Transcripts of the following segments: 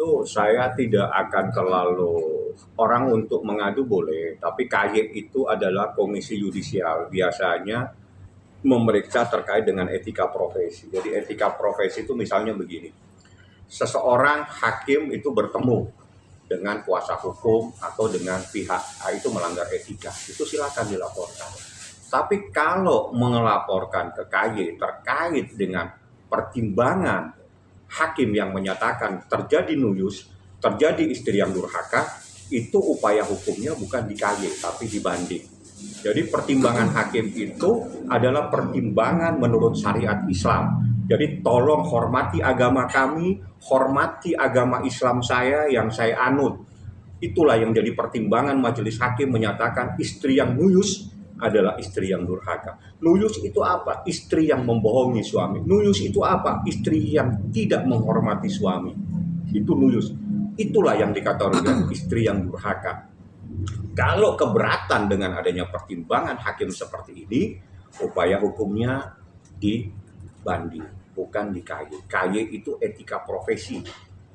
itu saya tidak akan terlalu orang untuk mengadu boleh, tapi KY itu adalah komisi yudisial biasanya memeriksa terkait dengan etika profesi. Jadi etika profesi itu misalnya begini, seseorang hakim itu bertemu dengan kuasa hukum atau dengan pihak itu melanggar etika, itu silakan dilaporkan. Tapi kalau melaporkan ke KY terkait dengan pertimbangan hakim yang menyatakan terjadi nuyus, terjadi istri yang durhaka, itu upaya hukumnya bukan di KY tapi dibanding. Jadi pertimbangan hakim itu adalah pertimbangan menurut syariat Islam. Jadi tolong hormati agama kami, hormati agama Islam saya yang saya anut. Itulah yang jadi pertimbangan majelis hakim menyatakan istri yang nuyus adalah istri yang durhaka. Nuyus itu apa? Istri yang membohongi suami. Nuyus itu apa? Istri yang tidak menghormati suami. Itu nuyus. Itulah yang dikategorikan istri yang durhaka. Kalau keberatan dengan adanya pertimbangan hakim seperti ini, upaya hukumnya dibanding, bukan di KY. KY itu etika profesi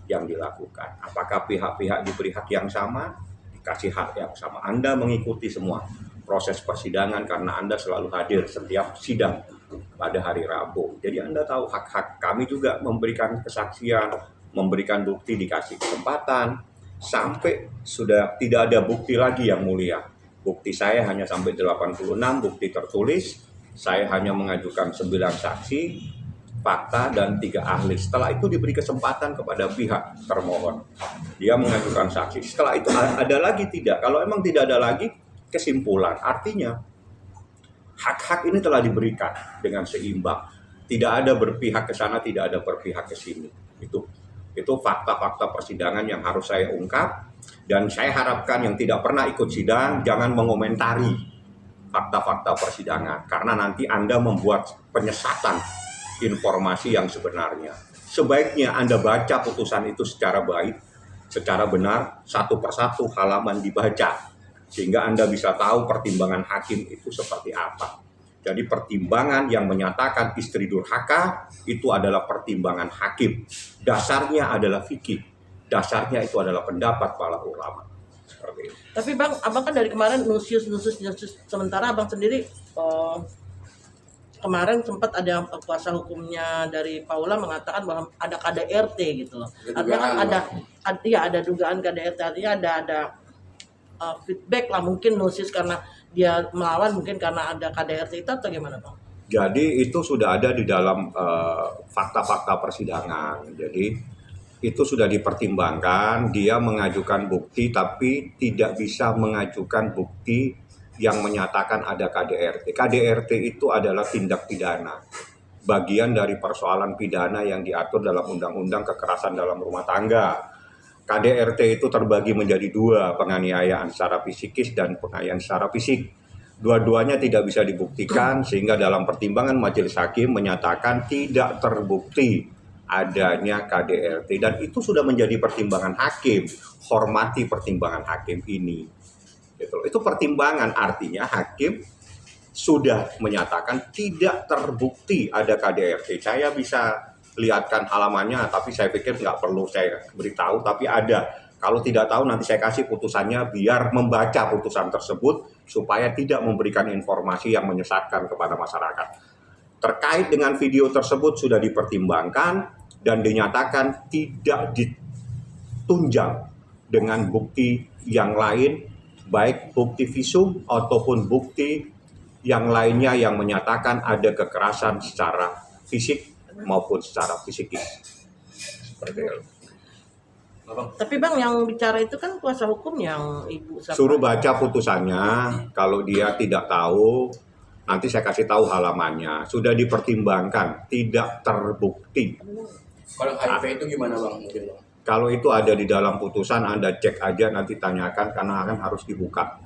yang dilakukan. Apakah pihak-pihak diberi hak yang sama? Dikasih hak yang sama. Anda mengikuti semua proses persidangan karena Anda selalu hadir setiap sidang pada hari Rabu. Jadi Anda tahu hak-hak. Kami juga memberikan kesaksian, memberikan bukti, dikasih kesempatan, sampai sudah tidak ada bukti lagi yang mulia. Bukti saya hanya sampai 86, bukti tertulis. Saya hanya mengajukan 9 saksi, fakta, dan 3 ahli. Setelah itu diberi kesempatan kepada pihak termohon. Dia mengajukan saksi. Setelah itu ada lagi tidak? Kalau emang tidak ada lagi, kesimpulan. Artinya, hak-hak ini telah diberikan dengan seimbang. Tidak ada berpihak ke sana, tidak ada berpihak ke sini. Itu fakta-fakta persidangan yang harus saya ungkap. Dan saya harapkan yang tidak pernah ikut sidang, jangan mengomentari fakta-fakta persidangan. Karena nanti Anda membuat penyesatan informasi yang sebenarnya. Sebaiknya Anda baca putusan itu secara baik, secara benar, satu persatu halaman dibaca, sehingga Anda bisa tahu pertimbangan hakim itu seperti apa. Jadi pertimbangan yang menyatakan istri durhaka itu adalah pertimbangan hakim. Dasarnya adalah fikih. Dasarnya itu adalah pendapat para ulama. Seperti itu. Tapi Bang, Abang kan dari kemarin nusius sementara Abang sendiri kemarin sempat ada kuasa hukumnya dari Paula mengatakan bahwa ada KDRT gitu loh. Artinya kan ada dugaan KDRT, artinya ada feedback lah mungkin nusis karena dia melawan, mungkin karena ada KDRT itu atau gimana Bang? Jadi itu sudah ada di dalam fakta-fakta persidangan. Jadi itu sudah dipertimbangkan, dia mengajukan bukti tapi tidak bisa mengajukan bukti yang menyatakan ada KDRT. KDRT itu adalah tindak pidana, bagian dari persoalan pidana yang diatur dalam Undang-Undang Kekerasan dalam Rumah Tangga. KDRT itu terbagi menjadi 2, penganiayaan secara psikis dan penganiayaan secara fisik. Dua-duanya tidak bisa dibuktikan, sehingga dalam pertimbangan majelis hakim menyatakan tidak terbukti adanya KDRT. Dan itu sudah menjadi pertimbangan hakim. Hormati pertimbangan hakim ini. Itu pertimbangan, artinya hakim sudah menyatakan tidak terbukti ada KDRT. Saya bisa lihatkan halamannya, tapi saya pikir nggak perlu saya beritahu, tapi ada. Kalau tidak tahu nanti saya kasih putusannya biar membaca putusan tersebut supaya tidak memberikan informasi yang menyesatkan kepada masyarakat. Terkait dengan video tersebut sudah dipertimbangkan dan dinyatakan tidak ditunjang dengan bukti yang lain, baik bukti visum ataupun bukti yang lainnya yang menyatakan ada kekerasan secara fisik maupun secara psikis. Seperti itu. Tapi Bang, yang bicara itu kan kuasa hukum yang Ibu suruh baca putusannya. Kalau dia tidak tahu, nanti saya kasih tahu halamannya. Sudah dipertimbangkan, tidak terbukti. Kalau HIV itu gimana Bang? Kalau itu ada di dalam putusan, Anda cek aja, nanti tanyakan karena akan harus dibuka.